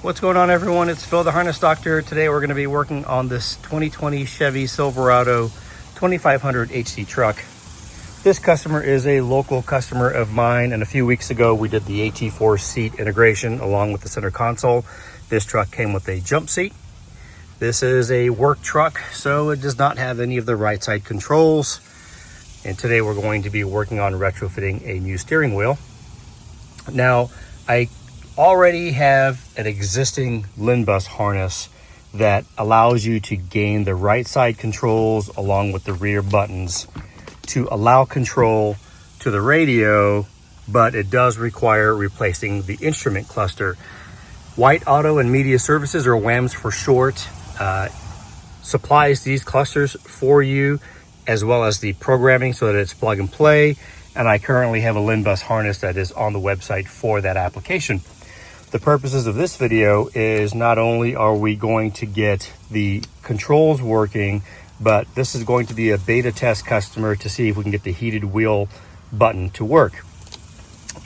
What's going on, everyone? It's Phil the Harness Doctor. Today we're going to be working on this 2020 Chevy Silverado 2500 HD truck. This customer is a local customer of mine, and a few weeks ago we did the AT4 seat integration along with the center console. This truck came with a jump seat. This is a work truck, so it does not have any of the right side controls. And today we're going to be working on retrofitting a new steering wheel. Now, I already have an existing LIN bus harness that allows you to gain the right side controls along with the rear buttons to allow control to the radio, but it does require replacing the instrument cluster. White Auto and Media Services, or WAMS for short, supplies these clusters for you, as well as the programming so that it's plug and play. And I currently have a LIN bus harness that is on the website for that application. The purposes of this video is not only are we going to get the controls working, but this is going to be a beta test customer to see if we can get the heated wheel button to work.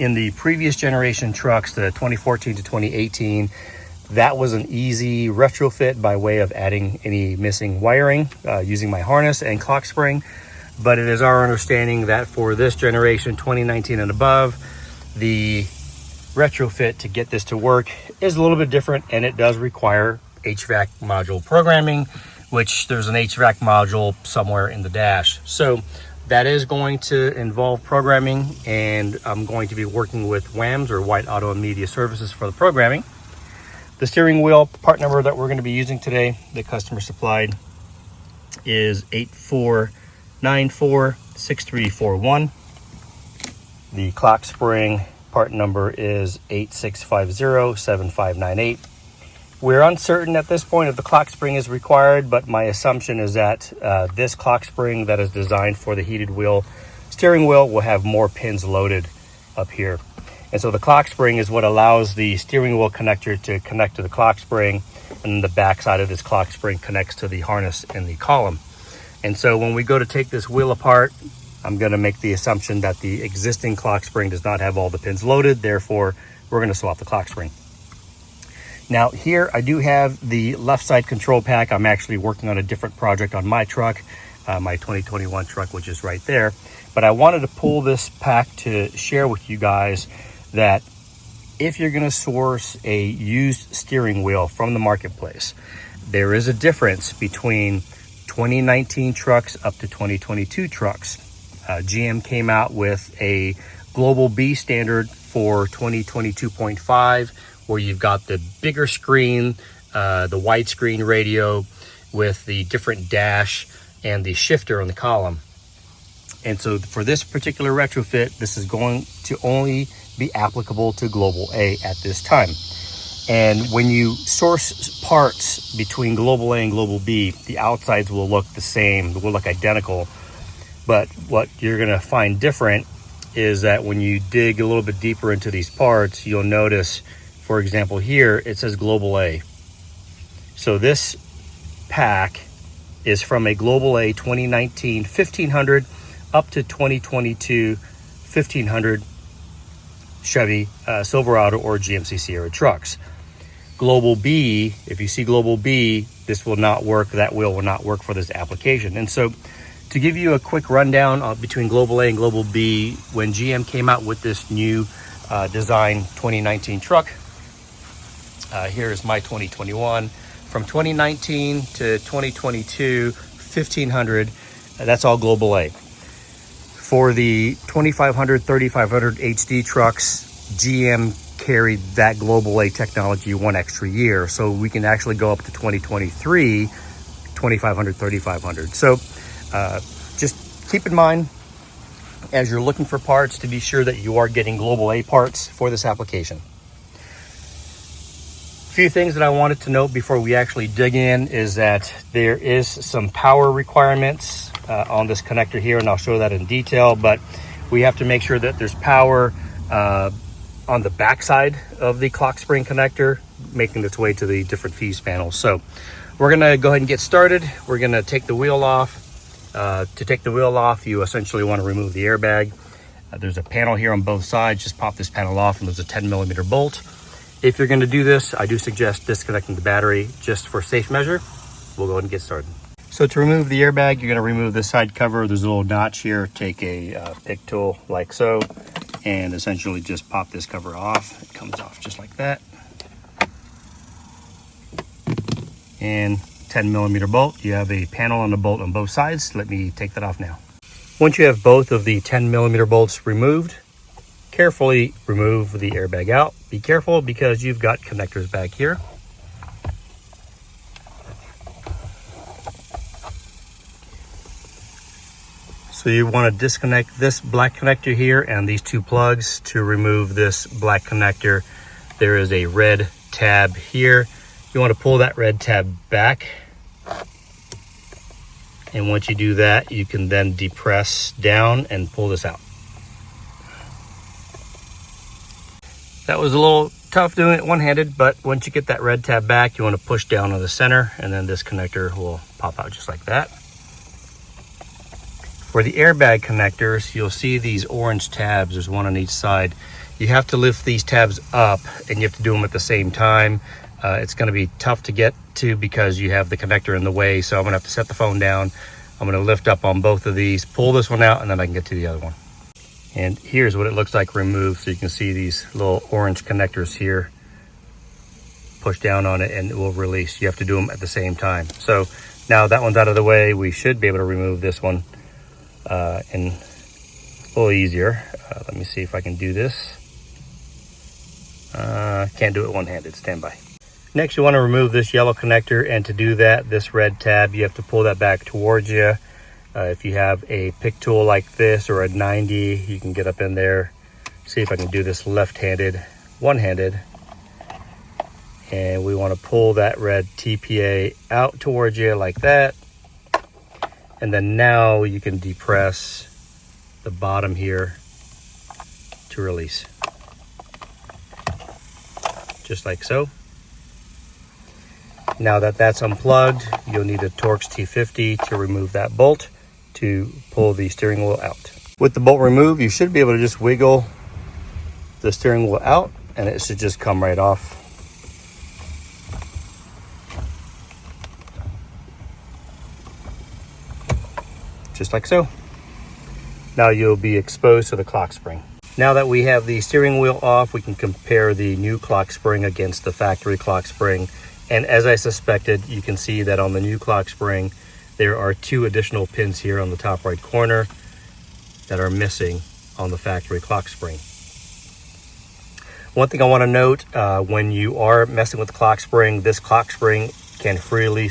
In the previous generation trucks, the 2014 to 2018, that was an easy retrofit by way of adding any missing wiring using my harness and clock spring. But it is our understanding that for this generation, 2019 and above, the retrofit to get this to work is a little bit different, and it does require HVAC module programming, which there's an HVAC module somewhere in the dash. So that is going to involve programming, and I'm going to be working with WAMS, or White Auto and Media Services, for the programming. The steering wheel part number that we're going to be using today, the customer supplied, is 84946341. The clock spring part number is 86507598. We're uncertain at this point if the clock spring is required, but my assumption is that this clock spring that is designed for the heated wheel steering wheel will have more pins loaded up here. And so the clock spring is what allows the steering wheel connector to connect to the clock spring, and the back side of this clock spring connects to the harness in the column. And so when we go to take this wheel apart, I'm going to make the assumption that the existing clock spring does not have all the pins loaded. Therefore, we're going to swap the clock spring. Now here I do have the left side control pack. I'm actually working on a different project on my truck, my 2021 truck, which is right there. But I wanted to pull this pack to share with you guys that if you're going to source a used steering wheel from the marketplace, there is a difference between 2019 trucks up to 2022 trucks. GM came out with a Global B standard for 2022.5, where you've got the bigger screen, the widescreen radio with the different dash and the shifter on the column. And so for this particular retrofit, this is going to only be applicable to Global A at this time. And when you source parts between Global A and Global B, the outsides will look the same, will look identical. But what you're going to find different is that when you dig a little bit deeper into these parts, you'll notice, for example, here it says Global A. So this pack is from a Global A 2019 1500 up to 2022 1500 Chevy Silverado or GMC Sierra trucks. Global B, if you see Global B, this will not work. That wheel will not work for this application. And so to give you a quick rundown between Global A and Global B, when GM came out with this new design 2019 truck, here is my 2021. From 2019 to 2022, 1500, that's all Global A. For the 2500, 3500 HD trucks, GM carried that Global A technology one extra year. So we can actually go up to 2023, 2500, 3500. So just keep in mind, as you're looking for parts, to be sure that you are getting Global A parts for this application. A few things that I wanted to note before we actually dig in is that there is some power requirements on this connector here, and I'll show that in detail, but we have to make sure that there's power on the back side of the clock spring connector, making its way to the different fuse panels. So we're gonna go ahead and get started. We're gonna take the wheel off. To take the wheel off, you essentially want to remove the airbag. There's a panel here on both sides. Just pop this panel off, and there's a 10 millimeter bolt. If you're going to do this, I do suggest disconnecting the battery just for safe measure. We'll go ahead and get started. So to remove the airbag, you're going to remove the side cover. There's a little notch here. Take a pick tool like so, and essentially just pop this cover off. It comes off just like that. And 10mm bolt. You have a panel and a bolt on both sides. Let me take that off now. Once you have both of the 10mm bolts removed, carefully remove the airbag out. Be careful because you've got connectors back here. So you want to disconnect this black connector here and these two plugs. To remove this black connector, there is a red tab here. You want to pull that red tab back. And once you do that, you can then depress down and pull this out. That was a little tough doing it one-handed, but once you get that red tab back, you want to push down on the center, and then this connector will pop out just like that. For the airbag connectors, you'll see these orange tabs. There's one on each side. You have to lift these tabs up, and you have to do them at the same time. It's going to be tough to get to because you have the connector in the way, so I'm going to have to set the phone down. I'm going to lift up on both of these, pull this one out, and then I can get to the other one. And here's what it looks like removed. So you can see these little orange connectors here. Push down on it and it will release. You have to do them at the same time. So now that one's out of the way, we should be able to remove this one and a little easier. Let me see if I can do this. Can't do it one-handed. Stand by. Next, you want to remove this yellow connector, and to do that, this red tab, you have to pull that back towards you. If you have a pick tool like this or a 90, you can get up in there. See if I can do this left-handed, one-handed. And we want to pull that red TPA out towards you like that. And then now you can depress the bottom here to release. Just like so. Now that that's unplugged, you'll need a Torx T50 to remove that bolt to pull the steering wheel out. With the bolt removed, you should be able to just wiggle the steering wheel out and it should just come right off. Just like so. Now you'll be exposed to the clock spring. Now that we have the steering wheel off, we can compare the new clock spring against the factory clock spring. And as I suspected, you can see that on the new clock spring, there are two additional pins here on the top right corner that are missing on the factory clock spring. One thing I want to note, when you are messing with the clock spring, this clock spring can freely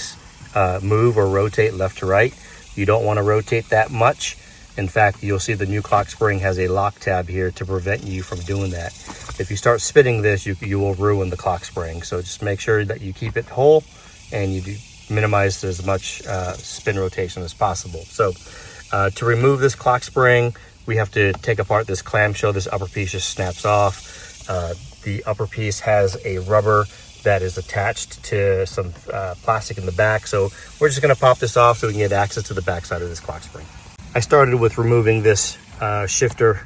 move or rotate left to right. You don't want to rotate that much. In fact, you'll see the new clock spring has a lock tab here to prevent you from doing that. If you start spinning this, you will ruin the clock spring. So just make sure that you keep it whole and you minimize as much spin rotation as possible. So to remove this clock spring, we have to take apart this clamshell. This upper piece just snaps off. The upper piece has a rubber that is attached to some plastic in the back. So we're just going to pop this off so we can get access to the back side of this clock spring. I started with removing this shifter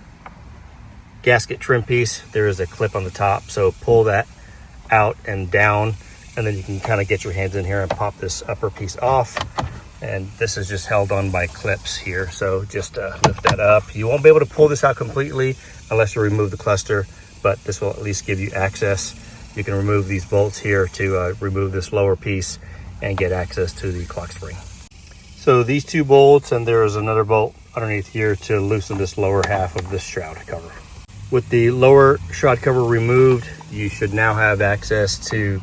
gasket trim piece. There is a clip on the top, so pull that out and down, and then you can kind of get your hands in here and pop this upper piece off. And this is just held on by clips here, so just lift that up. You won't be able to pull this out completely unless you remove the cluster, but this will at least give you access. You can remove these bolts here to remove this lower piece and get access to the clock spring. So these two bolts, and there is another bolt underneath here to loosen this lower half of this shroud cover. With the lower shroud cover removed, you should now have access to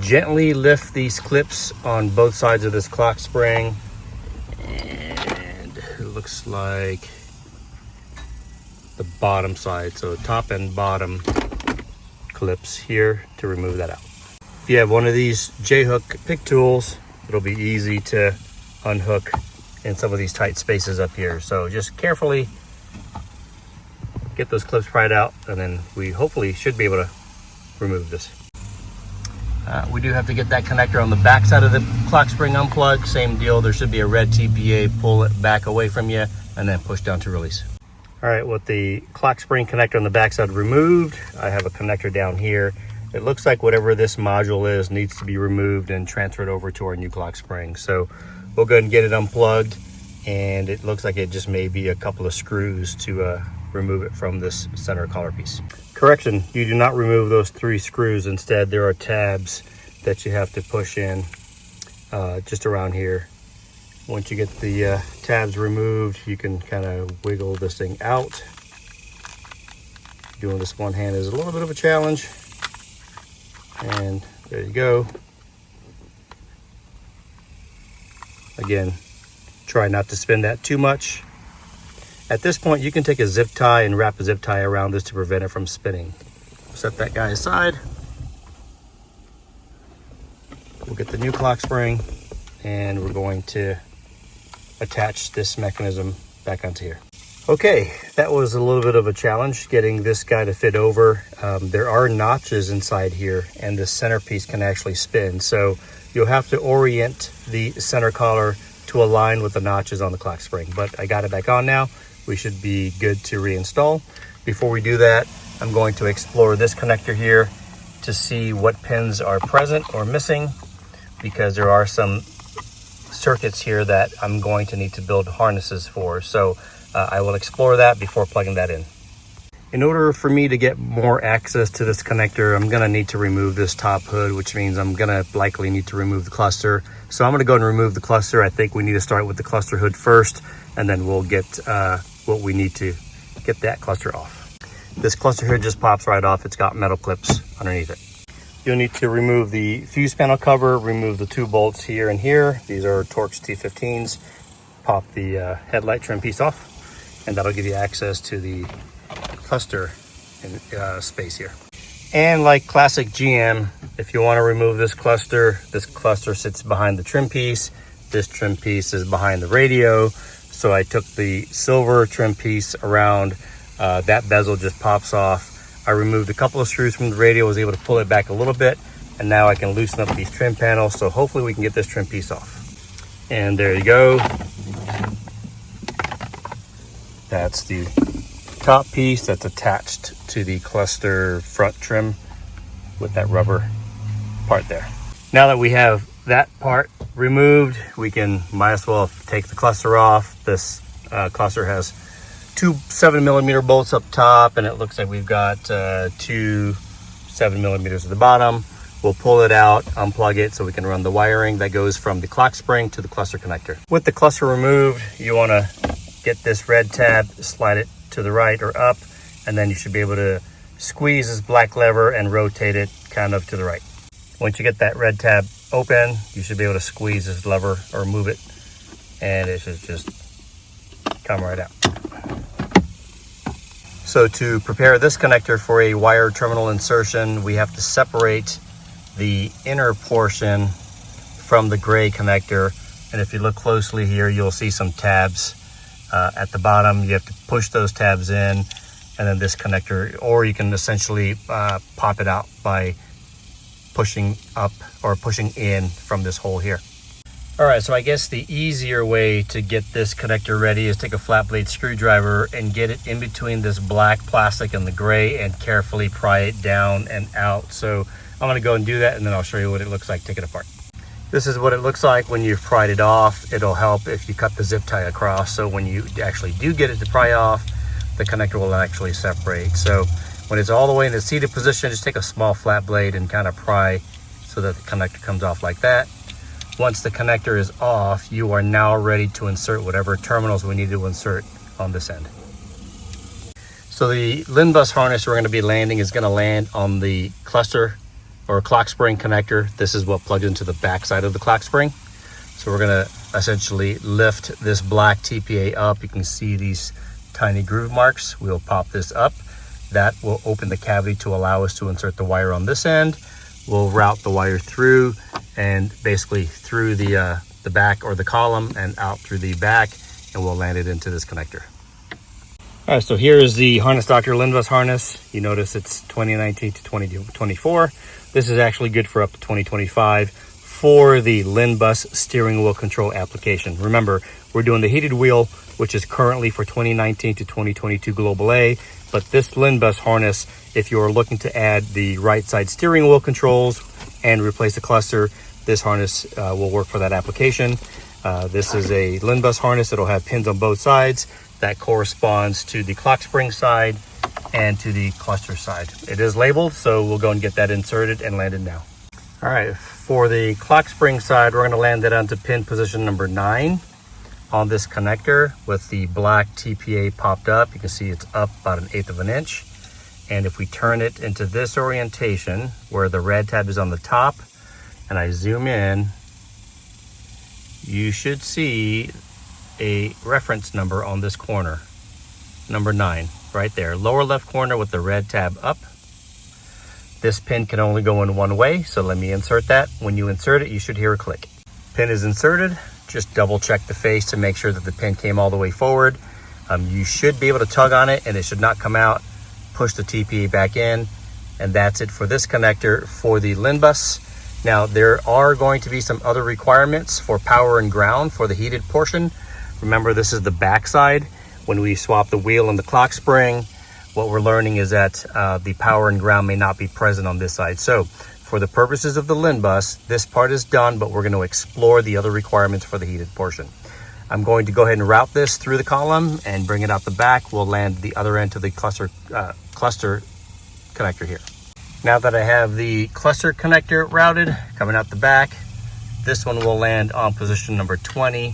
gently lift these clips on both sides of this clock spring. And it looks like the bottom side, so top and bottom clips here to remove that out. If you have one of these J-hook pick tools, it'll be easy to unhook in some of these tight spaces up here. So just carefully get those clips pried out, and then we hopefully should be able to remove this. We do have to get that connector on the back side of the clock spring unplugged. Same deal, there should be a red TPA. Pull it back away from you and then push down to release. All right, with the clock spring connector on the back side removed, I have a connector down here. it looks like whatever this module is needs to be removed and transferred over to our new clock spring. So we'll go ahead and get it unplugged, and it looks like it just may be a couple of screws to remove it from this center collar piece. Correction, you do not remove those 3 screws. Instead, there are tabs that you have to push in just around here. Once you get the tabs removed, you can kind of wiggle this thing out. Doing this one hand is a little bit of a challenge. And there you go. Again, try not to spin that too much. At this point, you can take a zip tie and wrap a zip tie around this to prevent it from spinning. Set that guy aside. We'll get the new clock spring, and we're going to attach this mechanism back onto here. Okay, that was a little bit of a challenge getting this guy to fit over. There are notches inside here, and the centerpiece can actually spin. So you'll have to orient the center collar to align with the notches on the clock spring. But I got it back on now. We should be good to reinstall. Before we do that, I'm going to explore this connector here to see what pins are present or missing, because there are some circuits here that I'm going to need to build harnesses for. So I will explore that before plugging that in. In order for me to get more access to this connector, I'm gonna need to remove this top hood, which means I'm gonna likely need to remove the cluster. So I'm gonna go and remove the cluster. I think we need to start with the cluster hood first, and then we'll get what we need to get that cluster off. This cluster hood just pops right off. It's got metal clips underneath it. You'll need to remove the fuse panel cover, remove the 2 bolts here and here. These are Torx T15s. Pop the headlight trim piece off, and that'll give you access to the cluster space here. And like classic GM, if you want to remove this cluster sits behind the trim piece. This trim piece is behind the radio. So I took the silver trim piece around, that bezel just pops off. I removed a couple of screws from the radio, was able to pull it back a little bit, and now I can loosen up these trim panels. So hopefully we can get this trim piece off. And there you go. That's the top piece that's attached to the cluster front trim with that rubber part there. Now that we have that part removed, we might as well take the cluster off. This cluster has 2 7mm bolts up top, and it looks like we've got 2 7mm at the bottom. We'll pull it out, unplug it so we can run the wiring that goes from the clock spring to the cluster connector. With the cluster removed, you want to get this red tab, slide it to the right or up, and then you should be able to squeeze this black lever and rotate it kind of to the right. Once you get that red tab open, you should be able to squeeze this lever or move it, and it should just come right out. So to prepare this connector for a wire terminal insertion, we have to separate the inner portion from the gray connector. And if you look closely here, you'll see some tabs at the bottom. You have to push those tabs in, and then this connector, or you can essentially pop it out by pushing up or pushing in from this hole here. All right, so I guess the easier way to get this connector ready is take a flat blade screwdriver and get it in between this black plastic and the gray and carefully pry it down and out. So I'm gonna go and do that, and then I'll show you what it looks like, take it apart. This is what it looks like when you've pried it off. It'll help if you cut the zip tie across, so when you actually do get it to pry off, the connector will actually separate. So when it's all the way in the seated position, just take a small flat blade and kind of pry so that the connector comes off like that. Once the connector is off, you are now ready to insert whatever terminals we need to insert on this end. So the LIN bus harness we're going to be landing is going to land on the cluster or clock spring connector. This is what plugs into the back side of the clock spring. So we're going to essentially lift this black TPA up. You can see these tiny groove marks. We'll pop this up. That will open the cavity to allow us to insert the wire on this end. We'll route the wire through and basically through the back or the column and out through the back, and we'll land it into this connector. All right, so here is the Harness Doctor LIN bus harness. You notice it's 2019 to 2024. This is actually good for up to 2025 for the LIN bus steering wheel control application. Remember, we're doing the heated wheel, which is currently for 2019 to 2022 Global A, but this LIN bus harness If you're looking to add the right side steering wheel controls and replace the cluster, this harness will work for that application. This is a LIN bus harness. It'll have pins on both sides that corresponds to the clock spring side and to the cluster side. It is labeled, so we'll go and get that inserted and landed now. All right, for the clock spring side, we're going to land that onto pin position number 9 on this connector with the black TPA popped up. You can see it's up about 1/8 of an inch. And if we turn it into this orientation where the red tab is on the top and I zoom in, you should see a reference number on this corner, number 9, right there, lower left corner with the red tab up. This pin can only go in one way, so let me insert that. When you insert it, you should hear a click. Pin is inserted. Just double check the face to make sure that the pin came all the way forward. You should be able to tug on it and it should not come out. Push the TPA back in, and that's it for this connector for the LIN bus. Now, there are going to be some other requirements for power and ground for the heated portion. Remember, this is the back side. When we swap the wheel and the clock spring, what we're learning is that the power and ground may not be present on this side. So for the purposes of the LIN bus, this part is done, but we're going to explore the other requirements for the heated portion. I'm going to go ahead and route this through the column and bring it out the back. We'll land the other end to the cluster connector here. Now that I have the cluster connector routed coming out the back, this one will land on position number 20.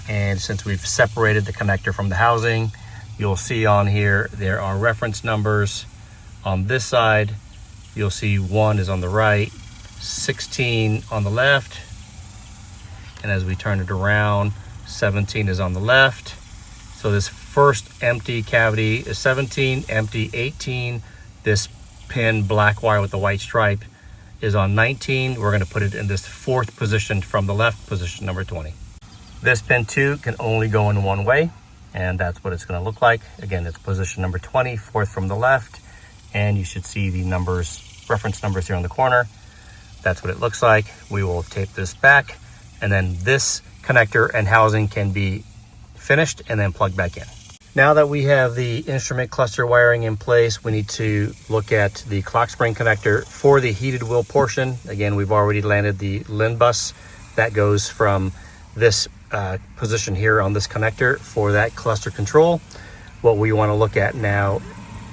And since we've separated the connector from the housing, you'll see on here there are reference numbers on this side. You'll see 1 is on the right, 16 on the left, and as we turn it around, 17 is on the left. So this first empty cavity is 17, empty 18. This pin black wire with the white stripe is on 19. We're going to put it in this 4th position from the left, position number 20. This pin 2 can only go in one way, and that's what it's going to look like. Again, it's position number 20, 4th from the left, and you should see the numbers, reference numbers here on the corner. That's what it looks like. We will tape this back, and then this connector and housing can be finished and then plugged back in. Now that we have the instrument cluster wiring in place, we need to look at the clock spring connector for the heated wheel portion. Again, we've already landed the LIN bus that goes from this position here on this connector for that cluster control. What we want to look at now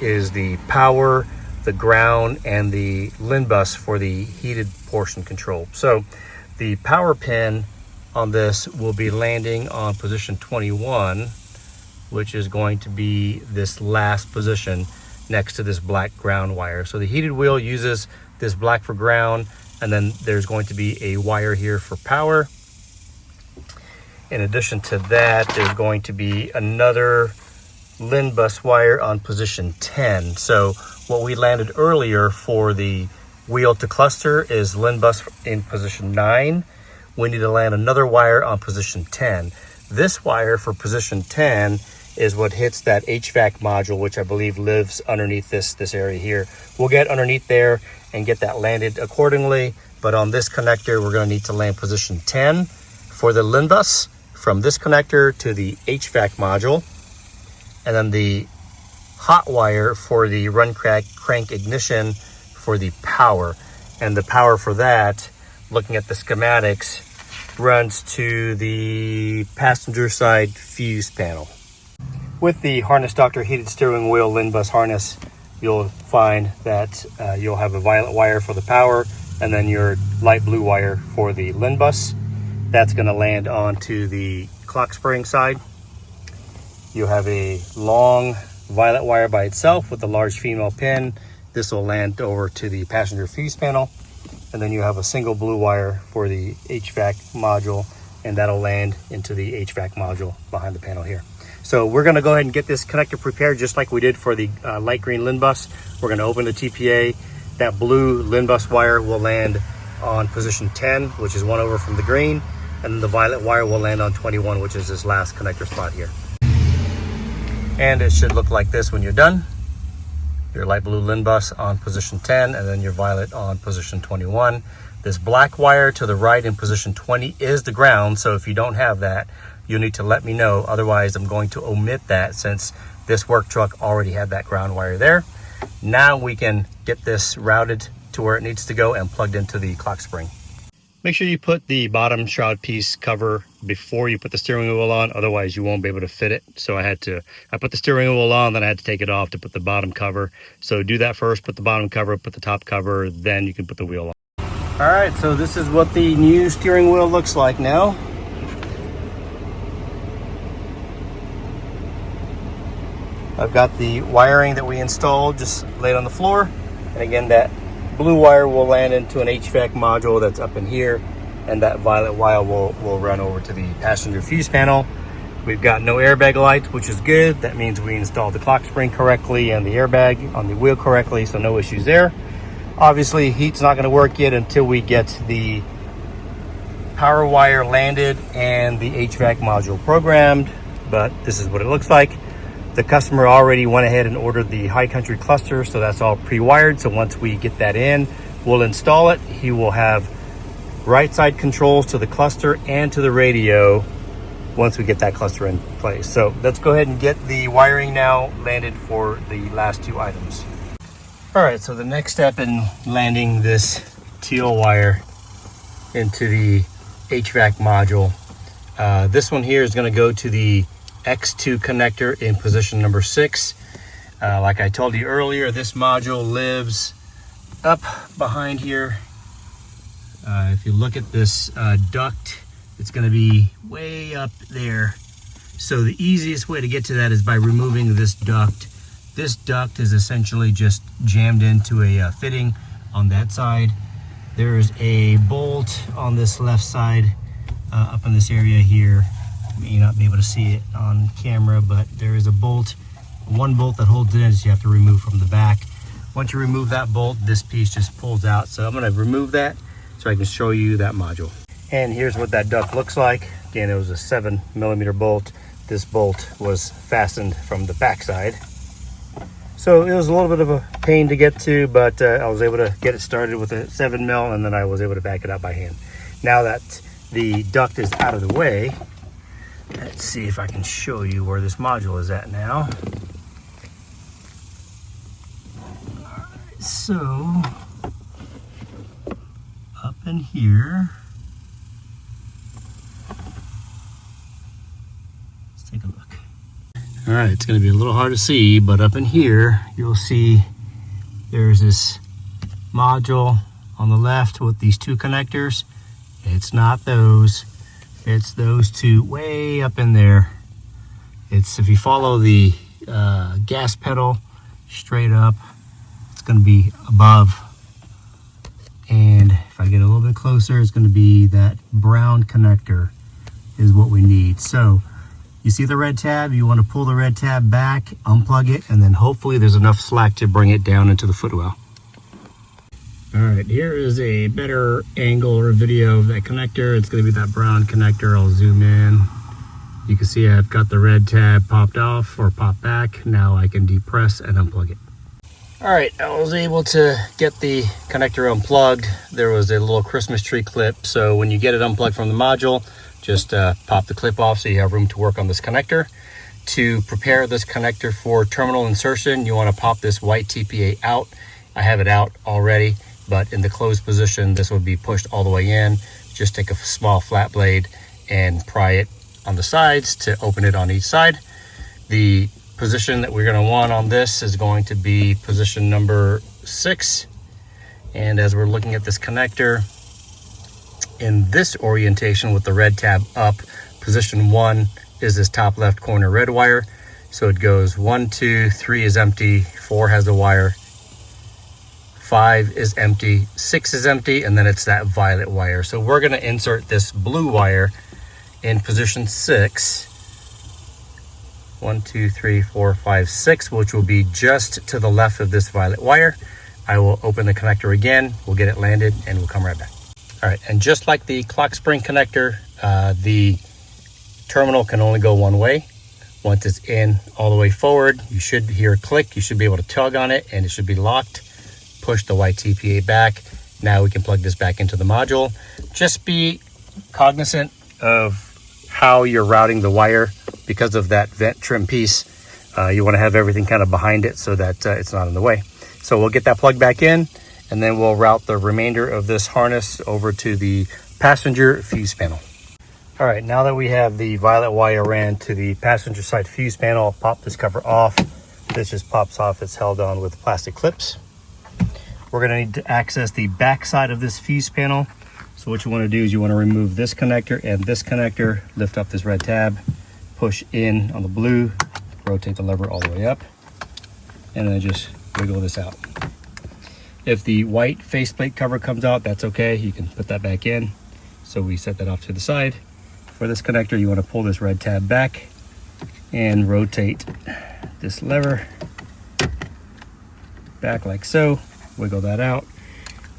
is the power, the ground, and the LIN bus for the heated portion control. So the power pin on this will be landing on position 21, which is going to be this last position next to this black ground wire. So the heated wheel uses this black for ground, and then there's going to be a wire here for power. In addition to that, there's going to be another LIN bus wire on position 10. So what we landed earlier for the wheel to cluster is LIN bus in position 9. We need to land another wire on position 10. This wire for position 10 is what hits that HVAC module, which I believe lives underneath this area here. We'll get underneath there and get that landed accordingly. But on this connector, we're going to need to land position 10 for the LIN bus from this connector to the HVAC module. And then the hot wire for the run crank ignition for the power. And the power for that, looking at the schematics, runs to the passenger side fuse panel. With the Harness Doctor heated steering wheel LIN bus harness, you'll find that you'll have a violet wire for the power and then your light blue wire for the LIN bus. That's going to land onto the clock spring side. You'll have a long violet wire by itself with a large female pin. This will land over to the passenger fuse panel. And then you have a single blue wire for the HVAC module, and that'll land into the HVAC module behind the panel here. So we're going to go ahead and get this connector prepared just like we did for the light green LIN bus. We're going to open the TPA. That blue LIN bus wire will land on position 10, which is one over from the green, and then the violet wire will land on 21, which is this last connector spot here. And it should look like this when you're done. Your light blue LIN bus on position 10, and then your violet on position 21. This black wire to the right in position 20 is the ground, so if you don't have that, you'll need to let me know. Otherwise, I'm going to omit that since this work truck already had that ground wire there. Now we can get this routed to where it needs to go and plugged into the clock spring. Make sure you put the bottom shroud piece cover before you put the steering wheel on, otherwise you won't be able to fit it. So I put the steering wheel on, then I had to take it off to put the bottom cover. So do that first, put the bottom cover, put the top cover, then you can put the wheel on. All right, so this is what the new steering wheel looks like now. I've got the wiring that we installed just laid on the floor. And again, that blue wire will land into an HVAC module that's up in here, and that violet wire will run over to the passenger fuse panel. We've got no airbag lights, which is good. That means we installed the clock spring correctly and the airbag on the wheel correctly, so no issues there. Obviously, heat's not going to work yet until we get the power wire landed and the HVAC module programmed, but this is what it looks like. The customer already went ahead and ordered the high country cluster, so that's all pre-wired. So once we get that in, we'll install it. He will have right side controls to the cluster and to the radio once we get that cluster in place. So let's go ahead and get the wiring now landed for the last two items. All right, so the next step in landing this teal wire into the HVAC module, this one here is going to go to the X2 connector in position number 6. Like I told you earlier, this module lives up behind here. If you look at this duct, it's going to be way up there. So the easiest way to get to that is by removing this duct. This duct is essentially just jammed into a fitting on that side. There's a bolt on this left side up in this area here. You may not be able to see it on camera, but there is a bolt, one bolt that holds it in that you have to remove from the back. Once you remove that bolt, this piece just pulls out. So I'm going to remove that so I can show you that module. And here's what that duct looks like. Again, it was a 7mm bolt. This bolt was fastened from the back side. So it was a little bit of a pain to get to, but I was able to get it started with a 7mm, and then I was able to back it up by hand. Now that the duct is out of the way, let's see if I can show you where this module is at now. Alright, so up in here, let's take a look. Alright, it's going to be a little hard to see, but up in here you'll see there's this module on the left with these two connectors. It's not those. It's those two way up in there. It's, if you follow the gas pedal straight up, it's going to be above. And if I get a little bit closer, it's going to be that brown connector is what we need. So you see the red tab, you want to pull the red tab back, unplug it, and then hopefully there's enough slack to bring it down into the footwell. All right, here is a better angle or video of that connector. It's going to be that brown connector. I'll zoom in. You can see I've got the red tab popped off or popped back. Now I can depress and unplug it. All right, I was able to get the connector unplugged. There was a little Christmas tree clip. So when you get it unplugged from the module, just pop the clip off so you have room to work on this connector. To prepare this connector for terminal insertion, you want to pop this white TPA out. I have it out already, but in the closed position, this will be pushed all the way in. Just take a small flat blade and pry it on the sides to open it on each side. The position that we're going to want on this is going to be position number 6. And as we're looking at this connector, in this orientation with the red tab up, position 1 is this top left corner red wire. So it goes 1, 2, 3 is empty, 4 has a wire, 5 is empty, 6 is empty, and then it's that violet wire. So we're going to insert this blue wire in position 6. 1, 2, 3, 4, 5, 6, which will be just to the left of this violet wire. I will open the connector again, we'll get it landed, and we'll come right back. All right, and just like the clock spring connector, the terminal can only go one way. Once it's in all the way forward, you should hear a click. You should be able to tug on it, and it should be locked. Push the white TPA back. Now we can plug this back into the module. Just be cognizant of how you're routing the wire because of that vent trim piece. You want to have everything kind of behind it so that it's not in the way. So we'll get that plug back in, and then we'll route the remainder of this harness over to the passenger fuse panel. All right, now that we have the violet wire ran to the passenger side fuse panel, I'll pop this cover off. This just pops off. It's held on with plastic clips. We're going to need to access the back side of this fuse panel. So what you want to do is you want to remove this connector and this connector, lift up this red tab, push in on the blue, rotate the lever all the way up, and then just wiggle this out. If the white faceplate cover comes out, that's okay. You can put that back in. So we set that off to the side. For this connector, you want to pull this red tab back and rotate this lever back like so. Wiggle that out.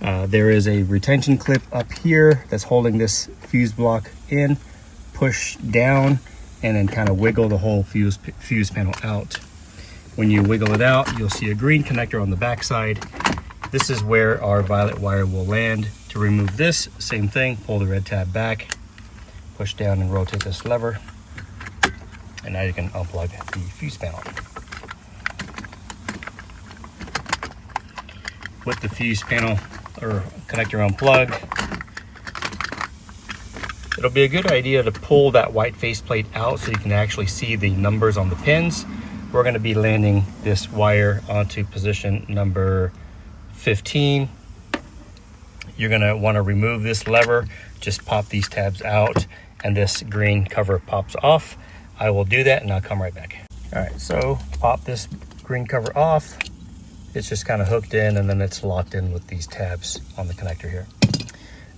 There is a retention clip up here that's holding this fuse block in. Push down and then kind of wiggle the whole fuse panel out. When you wiggle it out, you'll see a green connector on the back side. This is where our violet wire will land. To remove this, same thing, pull the red tab back, push down and rotate this lever, and now you can unplug the fuse panel. With the fuse panel or connector unplugged, it'll be a good idea to pull that white faceplate out so you can actually see the numbers on the pins. We're going to be landing this wire onto position number 15. You're going to want to remove this lever, just pop these tabs out, and this green cover pops off. I will do that and I'll come right back. All right, so pop this green cover off. It's just kind of hooked in and then it's locked in with these tabs on the connector here.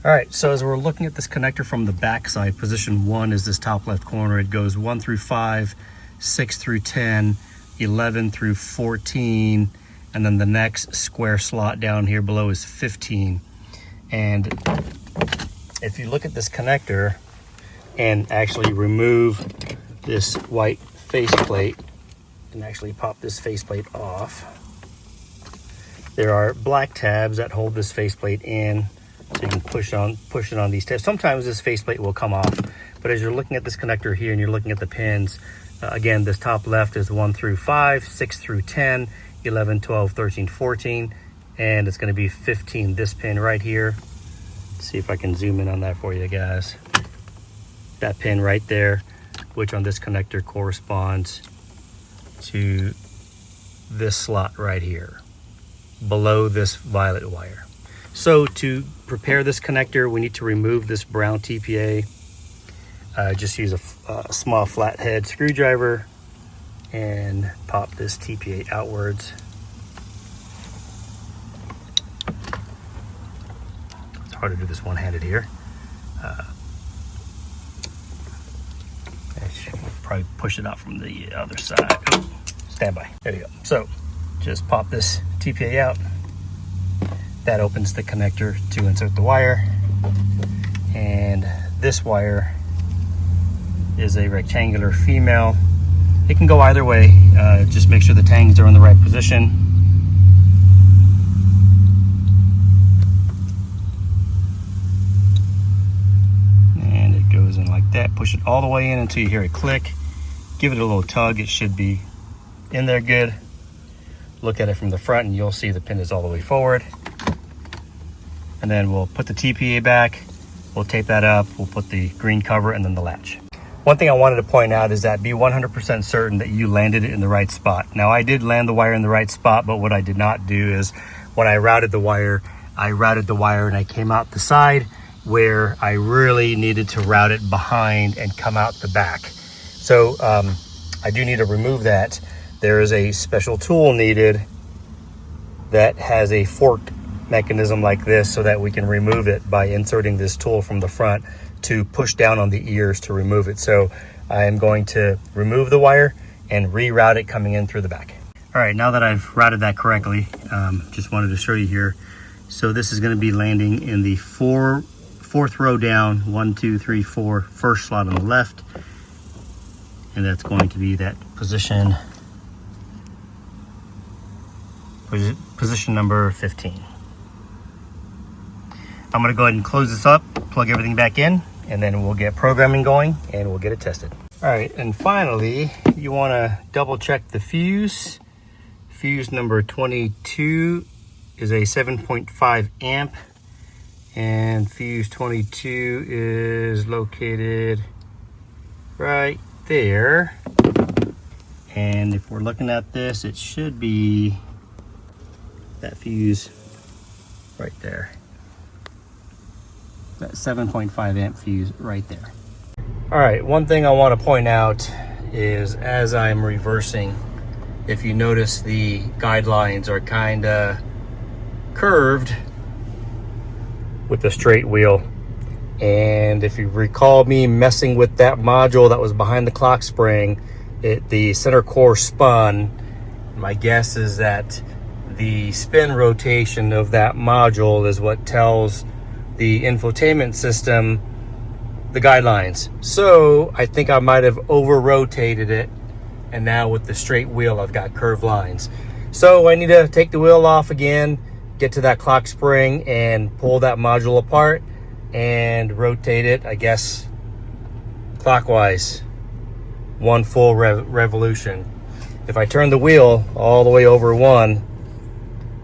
All right, so as we're looking at this connector from the back side, position 1 is this top left corner. It goes 1 through 5, 6 through 10, 11 through 14, and then the next square slot down here below is 15. And if you look at this connector and actually remove this white faceplate and actually pop this faceplate off, there are black tabs that hold this faceplate in, so you can push it on these tabs. Sometimes this faceplate will come off, but as you're looking at this connector here and you're looking at the pins, again, this top left is 1 through 5, 6 through 10, 11, 12, 13, 14, and it's going to be 15, this pin right here. Let's see if I can zoom in on that for you guys. That pin right there, which on this connector corresponds to this slot right here, below this violet wire. So to prepare this connector, we need to remove this brown TPA. Just use a small flathead screwdriver and pop this TPA outwards. It's hard to do this one-handed here. Probably push it out from the other side. Oh, stand by. There you go. So just pop this TPA out. That opens the connector to insert the wire. And this wire is a rectangular female. It can go either way. Just make sure the tangs are in the right position. And it goes in like that. Push it all the way in until you hear it click. Give it a little tug. It should be in there good. Look at it from the front and you'll see the pin is all the way forward. And then we'll put the TPA back. We'll tape that up. We'll put the green cover and then the latch. One thing I wanted to point out is that be 100% certain that you landed it in the right spot. Now I did land the wire in the right spot, but what I did not do is when I routed the wire and I came out the side where I really needed to route it behind and come out the back. So I do need to remove that. There is a special tool needed that has a forked mechanism like this so that we can remove it by inserting this tool from the front to push down on the ears to remove it. So I am going to remove the wire and reroute it coming in through the back. All right, now that I've routed that correctly, just wanted to show you here. So this is going to be landing in the fourth row down, 1, 2, 3, 4, first slot on the left. And that's going to be that position number 15. I'm going to go ahead and close this up, plug everything back in, and then we'll get programming going and we'll get it tested. All right, and finally, you want to double check the fuse. Fuse number 22 is a 7.5 amp, and fuse 22 is located right there. And if we're looking at this, it should be that fuse right there. That 7.5 amp fuse right there. All right, one thing I want to point out is as I'm reversing, if you notice the guidelines are kind of curved with the straight wheel. And if you recall me messing with that module that was behind the clock spring, the center core spun. My guess is that the spin rotation of that module is what tells the infotainment system the guidelines. So I think I might have over rotated it, and now with the straight wheel I've got curved lines. So I need to take the wheel off again, get to that clock spring and pull that module apart and rotate it, I guess clockwise, one full revolution. If I turn the wheel all the way over one,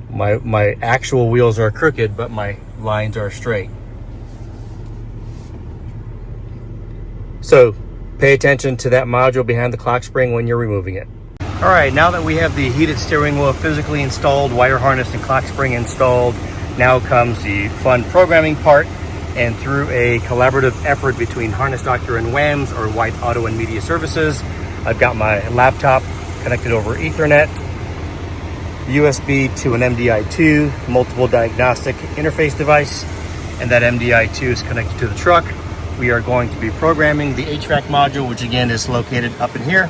my actual wheels are crooked, but my lines are straight. So pay attention to that module behind the clock spring when you're removing it. All right, now that we have the heated steering wheel physically installed, wire harness and clock spring installed, now comes the fun programming part. And through a collaborative effort between Harness Doctor and WAMS, or White Auto and Media Services, I've got my laptop connected over Ethernet, USB to an MDI2, multiple diagnostic interface device, and that MDI2 is connected to the truck. We are going to be programming the HVAC module, which again is located up in here.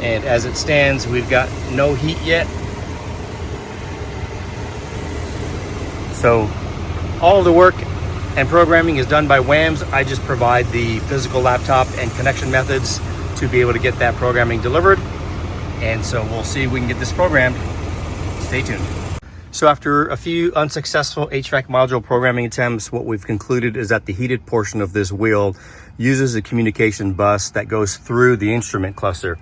And as it stands, we've got no heat yet. So all of the work and programming is done by WAMS. I just provide the physical laptop and connection methods to be able to get that programming delivered. And so we'll see if we can get this programmed. Stay tuned. So after a few unsuccessful HVAC module programming attempts, what we've concluded is that the heated portion of this wheel uses a communication bus that goes through the instrument cluster.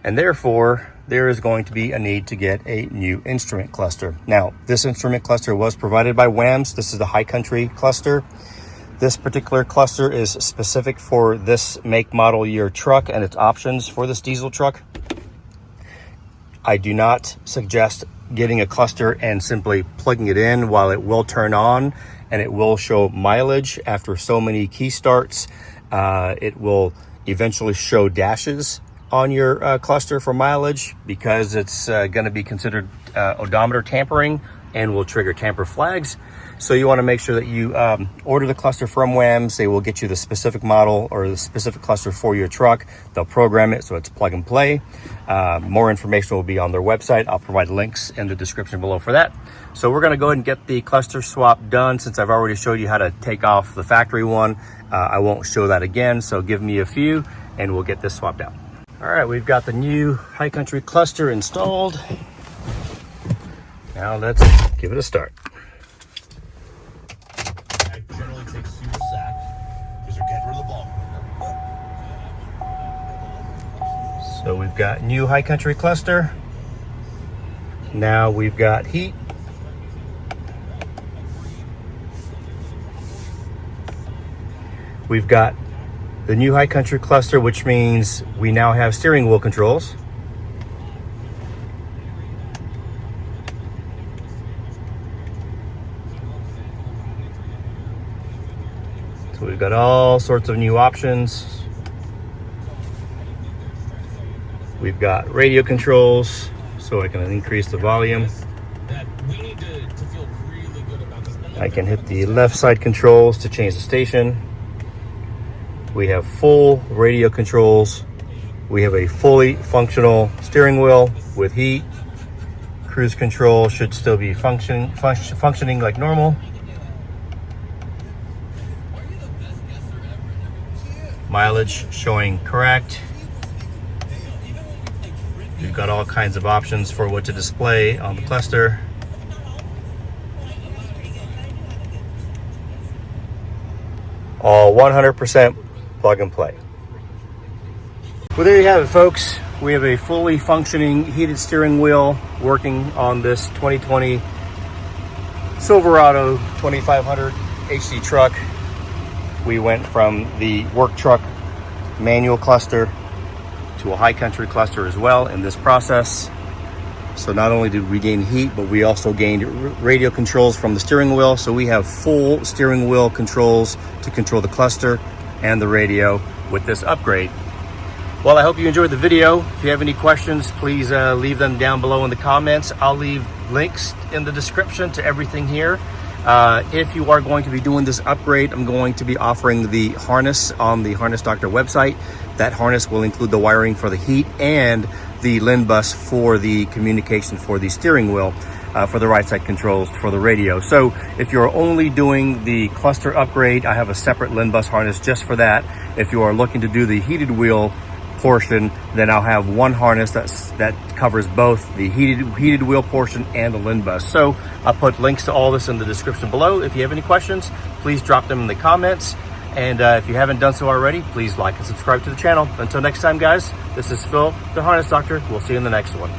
And therefore, there is going to be a need to get a new instrument cluster. Now, this instrument cluster was provided by WAMS. This is the High Country cluster. This particular cluster is specific for this make, model, year truck and its options for this diesel truck. I do not suggest getting a cluster and simply plugging it in. While it will turn on and it will show mileage after so many key starts, it will eventually show dashes on your cluster for mileage, because it's going to be considered odometer tampering and will trigger tamper flags. So you want to make sure that you order the cluster from WAMS. They will get you the specific model or the specific cluster for your truck. They'll program it so it's plug and play. More information will be on their website. I'll provide links in the description below for that. So we're going to go ahead and get the cluster swap done. Since I've already showed you how to take off the factory one, I won't show that again. So give me a few and we'll get this swapped out. All right, we've got the new High Country cluster installed. Now let's give it a start. Generally takes super sack because they're getting rid of the ball. So we've got new High Country cluster. Now we've got heat. We've got the new High Country cluster, which means we now have steering wheel controls. So we've got all sorts of new options. We've got radio controls, so I can increase the volume. I can hit the left side controls to change the station. We have full radio controls. We have a fully functional steering wheel with heat. Cruise control should still be functioning like normal. Mileage showing correct. We've got all kinds of options for what to display on the cluster. All 100% plug and play. Well, there you have it, folks. We have a fully functioning heated steering wheel working on this 2020 Silverado 2500 HD truck. We went from the work truck manual cluster to a high country cluster as well in this process. So not only did we gain heat, but we also gained radio controls from the steering wheel. So we have full steering wheel controls to control the cluster and the radio with this upgrade. Well, I hope you enjoyed the video. If you have any questions, please leave them down below in the comments. I'll leave links in the description to everything here. If you are going to be doing this upgrade, I'm going to be offering the harness on the Harness Doctor website. That harness will include the wiring for the heat and the LIN bus for the communication for the steering wheel, for the right side controls for the radio. So if you're only doing the cluster upgrade, I have a separate LIN bus harness just for that. If you are looking to do the heated wheel portion, then I'll have one harness that covers both the heated wheel portion and the LIN bus. So I'll put links to all this in the description below. If you have any questions, please drop them in the comments. And if you haven't done so already, please like and subscribe to the channel. Until next time, guys, this is Phil, the Harness Doctor. We'll see you in the next one.